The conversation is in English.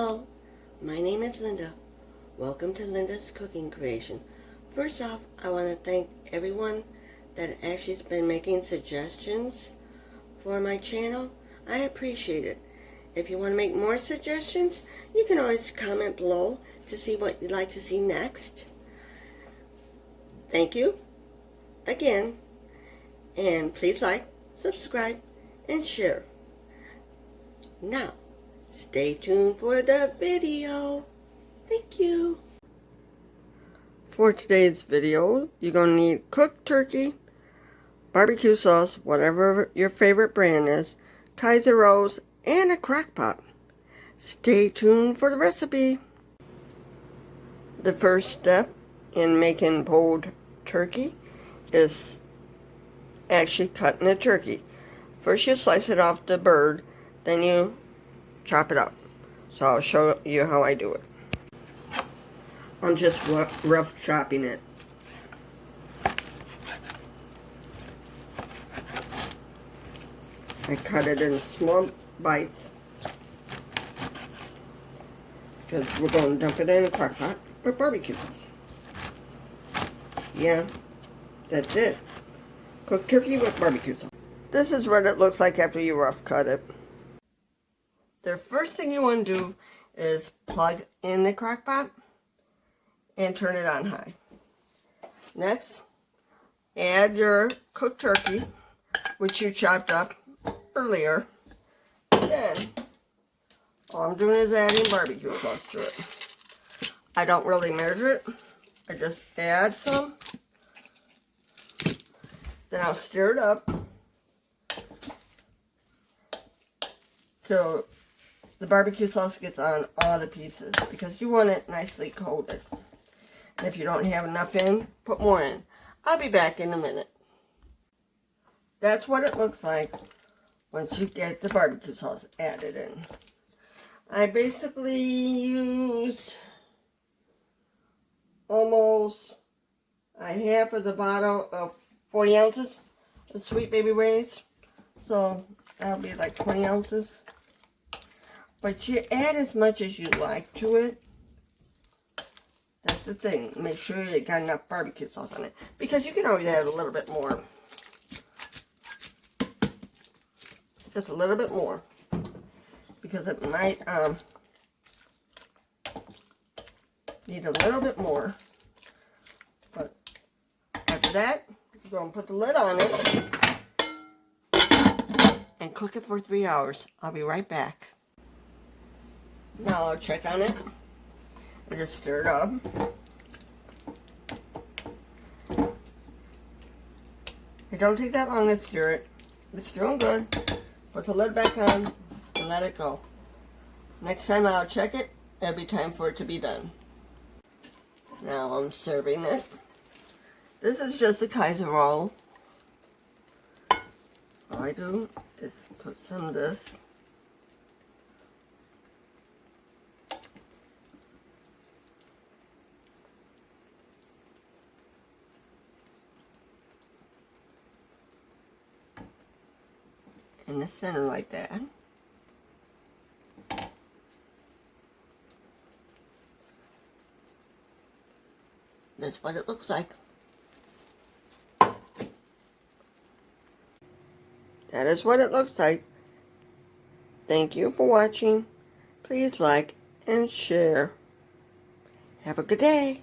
Hello, my name is Linda. Welcome to Linda's Cooking Creation. First off, I want to thank everyone that actually has been making suggestions for my channel. I appreciate it. If you want to make more suggestions, you can always comment below to see what you'd like to see next. Thank you again, and please like, subscribe, and share. Now, stay tuned for the video. Thank you. For today's video, you're going to need cooked turkey, barbecue sauce, whatever your favorite brand is, Kaiser rolls, and a crock pot. Stay tuned for the recipe. The first step in making pulled turkey is actually cutting the turkey. First you slice it off the bird, then you chop it up. So I'll show you how I do it. I'm just rough chopping it. I cut it in small bites because we're going to dump it in a crock pot with barbecue sauce. Yeah, that's it. Cooked turkey with barbecue sauce. This is what it looks like after you rough cut it. The first thing you want to do is plug in the crock pot and turn it on high. Next, add your cooked turkey, which you chopped up earlier. Then, all I'm doing is adding barbecue sauce to it. I don't really measure it. I just add some. Then I'll stir it up till the barbecue sauce gets on all the pieces, because you want it nicely coated. And if you don't have enough in, put more in. I'll be back in a minute. That's what it looks like once you get the barbecue sauce added in. I basically used almost a half of the bottle of 40 ounces of Sweet Baby Ray's. So that'll be like 20 ounces. But you add as much as you like to it. That's the thing. Make sure you got enough barbecue sauce on it, because you can always add a little bit more. Just a little bit more, because it might need a little bit more. But after that, you're going to put the lid on it and cook it for 3 hours. I'll be right back. Now I'll check on it and just stir it up. It don't take that long to stir it. It's doing good. Put the lid back on and let it go. Next time I'll check it, it'll be time for it to be done. Now I'm serving it. This is just a Kaiser roll. All I do is put some of this . In the center like that. That's what it looks like. That is what it looks like. Thank you for watching. Please like and share. Have a good day.